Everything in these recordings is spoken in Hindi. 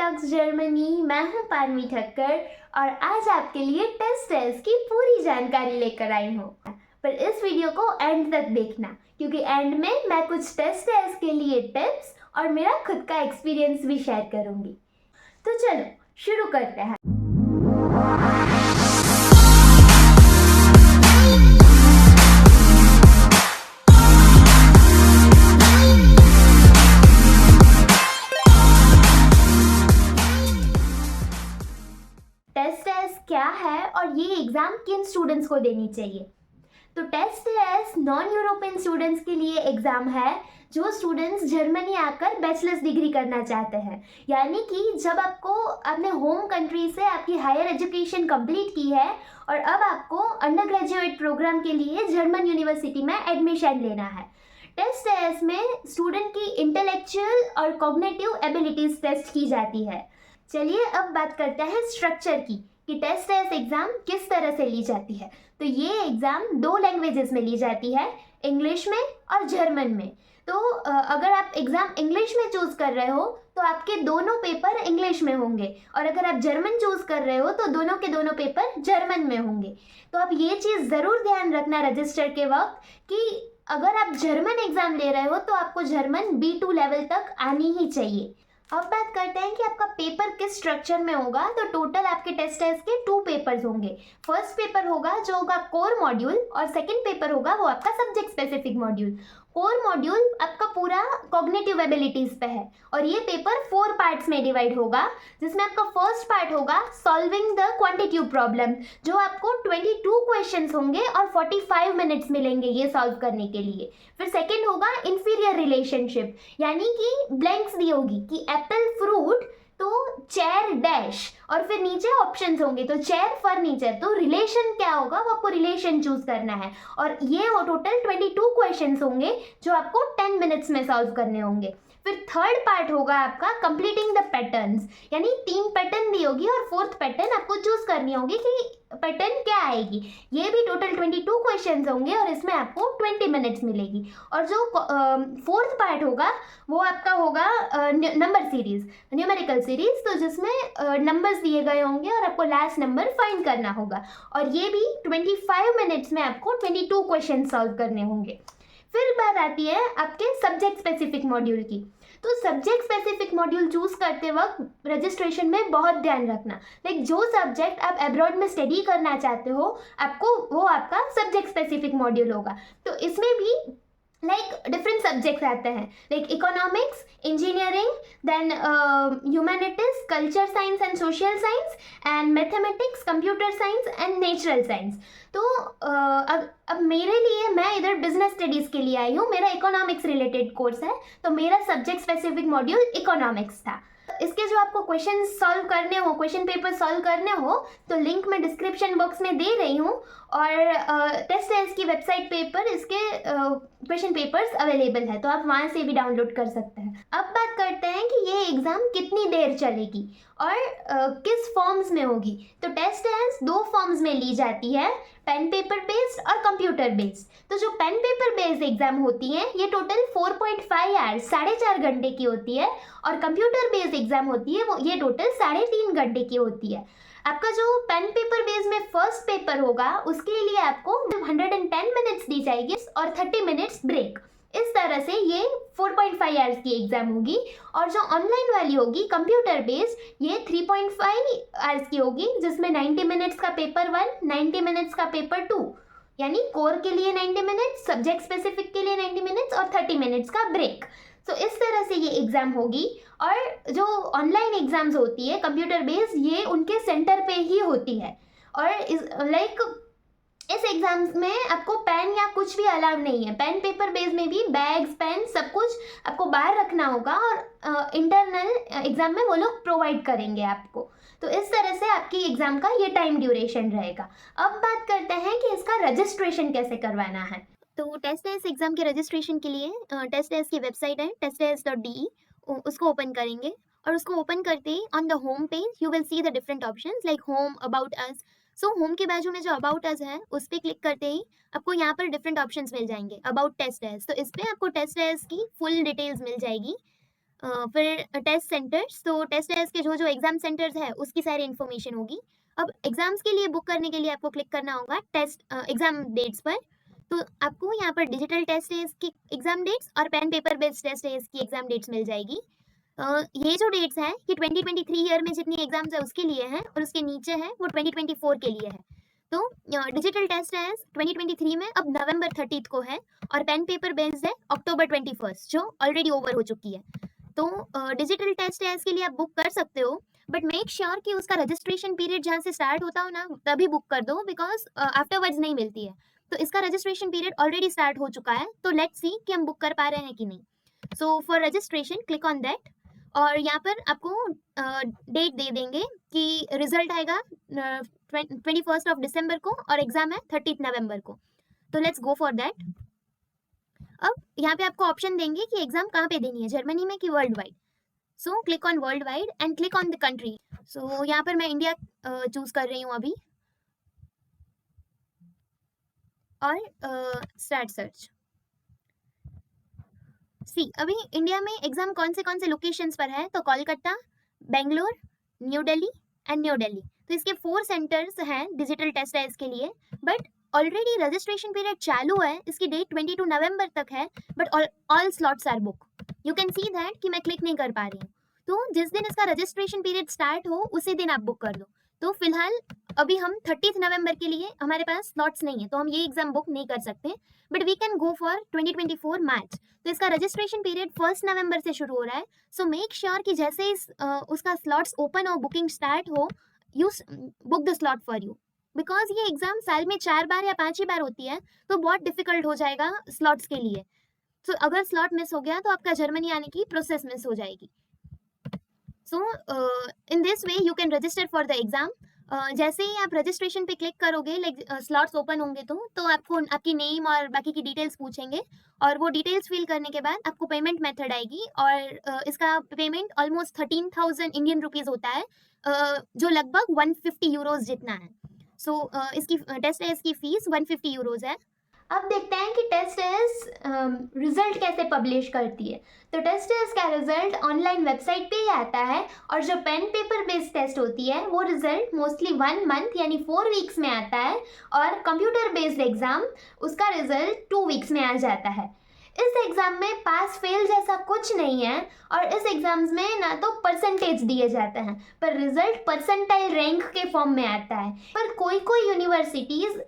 Talks Germany. मैं हूं पानवी ठक्कर और आज आपके लिए टेस्ट की पूरी जानकारी लेकर आई हूं। पर इस वीडियो को एंड तक देखना क्योंकि एंड में मैं कुछ टेस्ट के लिए टिप्स और मेरा खुद का एक्सपीरियंस भी शेयर करूंगी। तो चलो शुरू करते हैं। टेस्ट क्या है और ये एग्जाम किन स्टूडेंट्स को देनी चाहिए? तो टेस्ट नॉन यूरोपियन स्टूडेंट्स के लिए एग्जाम है जो स्टूडेंट्स जर्मनी आकर बैचलर्स डिग्री करना चाहते हैं। यानी कि जब आपको अपने होम कंट्री से आपकी हायर एजुकेशन कंप्लीट की है और अब आपको अंडर ग्रेजुएट प्रोग्राम के लिए जर्मन यूनिवर्सिटी में एडमिशन लेना है। टेस्ट में स्टूडेंट की इंटेलेक्चुअल और कॉग्निटिव एबिलिटीज टेस्ट की जाती है। चलिए अब बात करते हैं स्ट्रक्चर की कि टेस्ट एग्जाम किस तरह से ली जाती है। तो ये एग्जाम 2 लैंग्वेजेस में ली जाती है, इंग्लिश में और जर्मन में। तो अगर आप एग्जाम इंग्लिश में चूज कर रहे हो तो आपके दोनों पेपर इंग्लिश में होंगे और अगर आप जर्मन चूज कर रहे हो तो दोनों के दोनों पेपर जर्मन में होंगे। तो आप ये चीज़ ज़रूर ध्यान रखना रजिस्टर के वक्त कि अगर आप जर्मन एग्जाम ले रहे हो तो आपको जर्मन B2 लेवल तक आनी ही चाहिए। अब बात करते हैं कि आपका पेपर किस स्ट्रक्चर में होगा। तो टोटल आपके टेस्ट के 2 पेपर्स होंगे। फर्स्ट पेपर होगा जो होगा कोर मॉड्यूल और सेकंड पेपर होगा वो आपका subject specific module. Core module आपका पूरा कॉग्निटिव एबिलिटीज पे है और ये पेपर 4 पार्ट्स में डिवाइड होगा, जिसमें आपका फर्स्ट पार्ट होगा सॉल्विंग द क्वांटिटेटिव प्रॉब्लम, जो आपको 22 क्वेश्चंस होंगे और 45 मिनट्स मिलेंगे ये सॉल्व करने के लिए। फिर सेकंड होगा इंफीरियर रिलेशनशिप, यानी कि ब्लैंक्स दी होगी कि एप्पल फ्रूट तो चेयर डैश और फिर नीचे ऑप्शंस होंगे तो चेयर फर्नीचर, तो रिलेशन क्या होगा वो आपको रिलेशन चूज करना है और ये टोटल 22 क्वेश्चंस होंगे जो आपको 10 मिनट्स में सॉल्व करने होंगे। फिर थर्ड पार्ट होगा आपका कंप्लीटिंग द पैटर्न्स, यानी 3 पैटर्न दी होगी और 4th पैटर्न आपको चूज करनी होगी कि पैटर्न क्या आएगी। ये भी टोटल 22 क्वेश्चंस होंगे और इसमें आपको 20 मिनट्स मिलेगी। और जो 4th पार्ट होगा वो आपका होगा नंबर सीरीज, न्यूमेरिकल सीरीज, तो जिसमें नंबर्स दिए गए होंगे और आपको लास्ट नंबर फाइंड करना होगा और ये भी 25 मिनट्स में आपको 22 क्वेश्चन सॉल्व करने होंगे। फिर बात आती है आपके सब्जेक्ट स्पेसिफिक मॉड्यूल की। तो सब्जेक्ट स्पेसिफिक मॉड्यूल चूज करते वक्त रजिस्ट्रेशन में बहुत ध्यान रखना, लाइक जो सब्जेक्ट आप अब्रॉड में स्टडी करना चाहते हो आपको वो आपका सब्जेक्ट स्पेसिफिक मॉड्यूल होगा। तो इसमें भी डिफरेंट सब्जेक्ट्स आते हैं, like economics, engineering, then humanities, culture science and social science and mathematics, computer science and natural science. तो अब मेरे लिए मैं इधर बिजनेस स्टडीज़ के लिए आई हूँ, मेरा इकोनॉमिक्स रिलेटेड कोर्स है तो मेरा सब्जेक्ट स्पेसिफिक मॉड्यूल इकोनॉमिक्स था। इसके जो आपको क्वेश्चन सॉल्व करने हो, क्वेश्चन पेपर सॉल्व करने हो तो लिंक मैं डिस्क्रिप्शन बॉक्स में दे रही हूँ और टेस्ट की वेबसाइट पेपर इसके क्वेश्चन पेपर्स अवेलेबल है तो आप वहाँ से भी डाउनलोड कर सकते हैं। अब बात करते हैं कि ये एग्ज़ाम कितनी देर चलेगी और किस फॉर्म्स में होगी। तो टेस्ट 2 फॉर्म्स में ली जाती है, पेन पेपर बेस्ड और कंप्यूटर बेस्ड। तो जो पेन पेपर बेस्ड एग्जाम होती है ये टोटल 4.5 आवर्स, 4.5 घंटे की होती है और कंप्यूटर बेस्ड एग्जाम होती है वो ये टोटल 3.5 घंटे की होती है। आपका जो पेन पेपर बेस में फर्स्ट पेपर होगा उसके लिए आपको 110 मिनट्स दी जाएगी और 30 मिनट्स ब्रेक। इस तरह से ये 4.5 आवर्स की एग्जाम होगी और जो ऑनलाइन वाली होगी कंप्यूटर बेस्ड ये 3.5 आवर्स की होगी, जिसमें 90 मिनट्स का पेपर 1, 90 मिनट्स का पेपर 2, यानी कोर के लिए 90 मिनट्स, सब्जेक्ट स्पेसिफिक के लिए 90 मिनट्स और 30 मिनट्स का ब्रेक। तो इस तरह से ये एग्ज़ाम होगी। और जो ऑनलाइन एग्ज़ाम्स होती है कंप्यूटर बेस्ड ये उनके सेंटर पे ही होती है और इस एग्जाम्स में आपको पेन या कुछ भी अलाउ नहीं है। पेन पेपर बेस में भी बैग्स, पेन सब कुछ आपको बाहर रखना होगा और इंटरनल एग्जाम में वो लोग प्रोवाइड करेंगे आपको। तो इस तरह से आपकी एग्जाम का ये टाइम ड्यूरेशन रहेगा। अब बात करते हैं कि इसका रजिस्ट्रेशन कैसे करवाना है। तो टेस्ट एग्जाम के रजिस्ट्रेशन के लिए टेस्ट की वेबसाइट है testes.de, उसको ओपन करेंगे और उसको ओपन करते ही on the home page you will see the different options like home, about us. So home के बाजू में जो अबाउट अस है उस पर क्लिक करते ही आपको यहाँ पर डिफरेंट ऑप्शंस मिल जाएंगे अबाउट टेस्ट तो इस पर आपको टेस्ट की फुल डिटेल्स मिल जाएगी। फिर टेस्ट सेंटर्स, तो टेस्ट सीरीज़ के जो एग्ज़ाम सेंटर्स है उसकी सारी इन्फॉर्मेशन होगी। अब एग्ज़ाम्स के लिए बुक करने के लिए आपको क्लिक करना होगा टेस्ट एग्ज़ाम डेट्स पर। तो आपको यहाँ पर डिजिटल टेस्ट सीरीज़ की एग्ज़ाम डेट्स और pen paper based test series की एग्ज़ाम डेट्स मिल जाएगी। ये जो डेट्स हैं ये 2023 ईयर में जितनी एग्ज़ाम्स है उसके लिए हैं, और उसके नीचे है वो 2024 के लिए है। तो डिजिटल टेस्ट है 2023 में अब नवंबर 30 को है, और पेन पेपर बेस्ड है अक्टूबर 21 जो ऑलरेडी ओवर हो चुकी है। तो डिजिटल टेस्ट है इसके लिए आप बुक कर सकते हो, बट मेक श्योर कि उसका रजिस्ट्रेशन पीरियड जहाँ से स्टार्ट होता हो ना तभी बुक कर दो, बिकॉज आफ्टरवर्ड्स नहीं मिलती है। तो इसका रजिस्ट्रेशन पीरियड ऑलरेडी स्टार्ट हो चुका है, तो लेट्स सी कि हम बुक कर पा रहे हैं कि नहीं। So for registration click on that, और यहाँ पर आपको डेट दे देंगे कि रिजल्ट आएगा 21 दिसंबर को और एग्जाम है 30 नवंबर को। तो लेट्स गो फॉर दैट। अब यहाँ पे आपको ऑप्शन देंगे कि एग्जाम कहाँ पे देनी है, जर्मनी में कि world wide. So click on world wide and click on the country. So यहाँ पर मैं इंडिया चूज कर रही हूँ अभी, और स्टार्ट सर्च। सी अभी इंडिया में एग्जाम कौन से लोकेशंस पर है, तो Kolkata, Bangalore, new Delhi and new Delhi. तो इसके 4 सेंटर्स हैं डिजिटल टेस्ट है इसके लिए, बट ऑलरेडी रजिस्ट्रेशन पीरियड चालू है, इसकी डेट 22 नवंबर तक है, but all slots are book. You can see that कि मैं क्लिक नहीं कर पा रही हूँ। तो जिस दिन इसका रजिस्ट्रेशन पीरियड स्टार्ट हो उसी दिन आप बुक कर दो। तो फिलहाल अभी हम 30 नवंबर के लिए हमारे पास स्लॉट्स नहीं है, तो हम ये एग्जाम बुक नहीं कर सकते, but we can go for 2024 March. तो इसका रजिस्ट्रेशन पीरियड 1 नवंबर से शुरू हो रहा है। सो मेक श्योर कि जैसे इस उसका स्लॉट्स ओपन हो, बुकिंग स्टार्ट हो, you book the slot for you, because ये एग्जाम साल में 4 बार या 5 ही बार होती है, तो बहुत डिफिकल्ट हो जाएगा स्लॉट्स के लिए। तो अगर स्लॉट मिस हो गया तो आपका जर्मनी आने की प्रोसेस मिस हो जाएगी। So in this way you can register for the exam. जैसे ही आप रजिस्ट्रेशन पे क्लिक करोगे, लाइक स्लॉट्स ओपन होंगे तो आपको आपकी नेम और बाकी की डिटेल्स पूछेंगे, और वो डिटेल्स फिल करने के बाद आपको पेमेंट मेथड आएगी, और इसका पेमेंट ऑलमोस्ट 13,000 इंडियन रुपीज़ होता है, जो लगभग 150 यूरोज जितना है। सो इसकी टेस्ट है इसकी फीस 150 यूरोज है। अब देखते हैं कि टेस्ट टेस्ट रिजल्ट कैसे पब्लिश करती है। तो टेस्ट टेस्ट का रिजल्ट ऑनलाइन वेबसाइट पे ही आता है, और जो पेन पेपर बेस्ड टेस्ट होती है वो रिजल्ट मोस्टली 1 मंथ यानी 4 वीक्स में आता है, और कंप्यूटर बेस्ड एग्जाम उसका रिजल्ट 2 वीक्स में आ जाता है। इस एग्ज़ाम में पास फेल जैसा कुछ नहीं है, और इस एग्ज़ाम्स में ना तो परसेंटेज दिए जाते हैं, पर रिजल्ट परसेंटाइल रैंक के फॉर्म में आता है। पर कोई कोई यूनिवर्सिटीज़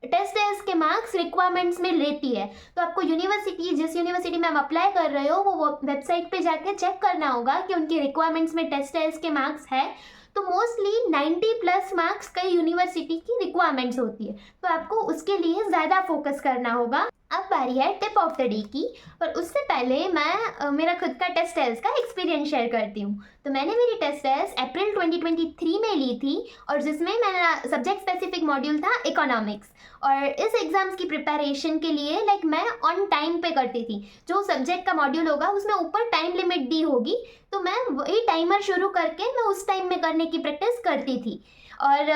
टेस्ट के मार्क्स रिक्वायरमेंट्स में लेती है, तो आपको यूनिवर्सिटी जिस यूनिवर्सिटी में आप अप्लाई कर रहे हो वो वेबसाइट पे जाके चेक करना होगा कि उनकी रिक्वायरमेंट्स में टेस्ट के मार्क्स है। तो मोस्टली 90+ मार्क्स कई यूनिवर्सिटी की रिक्वायरमेंट्स होती है, तो आपको उसके लिए ज़्यादा फोकस करना होगा। अब बारी है टिप ऑफ द डे की, पर उससे पहले मैं मेरा खुद का टेस्ट का एक्सपीरियंस शेयर करती हूँ। तो मैंने मेरी टेस्ट अप्रैल 2023 में ली थी, और जिसमें मेरा सब्जेक्ट स्पेसिफिक मॉड्यूल था इकोनॉमिक्स। और इस एग्ज़ाम्स की प्रिपरेशन के लिए मैं ऑन टाइम पे करती थी। जो सब्जेक्ट का मॉड्यूल होगा उसमें ऊपर टाइम लिमिट दी होगी, तो मैं वही टाइमर शुरू करके मैं उस टाइम में करने की प्रैक्टिस करती थी, और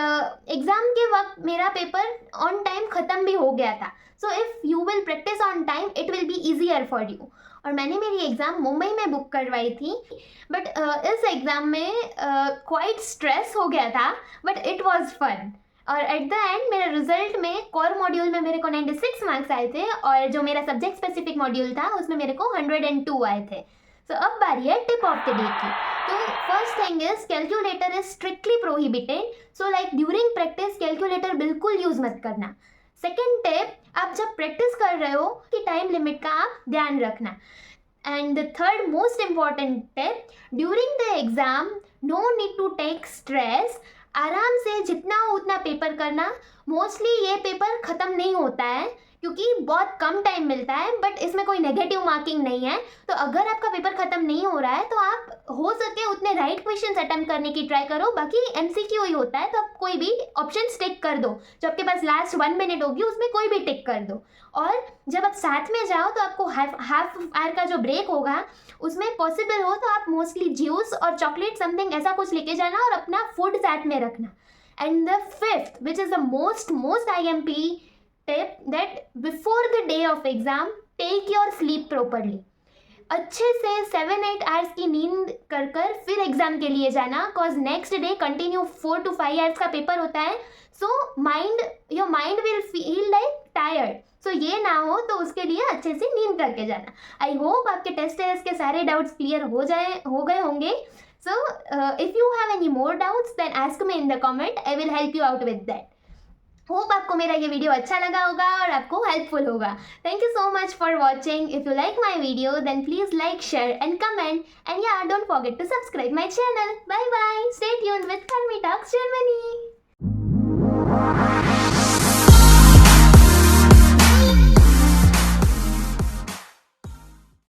एग्ज़ाम के वक्त मेरा पेपर ऑन टाइम ख़त्म भी हो गया था। सो if you will practice on time it will be easier for you. और मैंने मेरी एग्ज़ाम मुंबई में बुक करवाई थी, बट इस एग्ज़ाम में क्वाइट स्ट्रेस हो गया था, बट इट वॉज फन। और एट द एंड मेरे रिजल्ट में कोर मॉड्यूल में मेरे को 96 मार्क्स आए थे, और जो मेरा सब्जेक्ट स्पेसिफिक मॉड्यूल था उसमें मेरे को 102 आए थे। सो अब बारी है टिप ऑफ द डे की। तो first thing is calculator is strictly prohibited, so like during practice calculator बिल्कुल यूज़ मत करना। सेकेंड टिप, आप जब प्रैक्टिस कर रहे हो कि टाइम लिमिट का आप ध्यान रखना। And the third most important tip, during the exam no need to take stress, आराम से जितना हो उतना पेपर करना। मोस्टली ये पेपर ख़त्म नहीं होता है क्योंकि बहुत कम टाइम मिलता है, बट इसमें कोई नेगेटिव मार्किंग नहीं है। तो अगर आपका पेपर ख़त्म नहीं हो रहा है तो आप हो सके उतने राइट क्वेश्चंस अटेम्प्ट करने की ट्राई करो। बाकी MCQ ही होता है, तो आप कोई भी ऑप्शन टिक कर दो। जो आपके पास लास्ट 1 मिनट होगी उसमें कोई भी टिक कर दो। और जब आप साथ में जाओ तो आपको हाफ आवर का जो ब्रेक होगा उसमें पॉसिबल हो तो आप मोस्टली जूस और चॉकलेट समथिंग ऐसा कुछ लेके जाना, और अपना फूड साथ में रखना। And the fifth which is the most IMP tip, that before the day of exam take your sleep properly. अच्छे से 7-8 आवर्स की नींद कर कर फिर एग्ज़ाम के लिए जाना, cause next day continue 4 to 5 hours का पेपर होता है. So your mind will feel like tired. So ये ना हो तो उसके लिए अच्छे से नींद करके जाना. आई होप आपके टेस्ट सीरीज के सारे डाउट्स क्लियर हो गए होंगे. So if you have any more doubts then ask me in the comment. I will help you out with that. Hope आपको मेरा ये वीडियो अच्छा लगा होगा और आपको हेल्पफुल होगा. Thank you so much for watching. If you like my video then please like, share and comment. And ya don't forget to subscribe my channel. Bye bye. Stay tuned with Kharmi Talks Germany.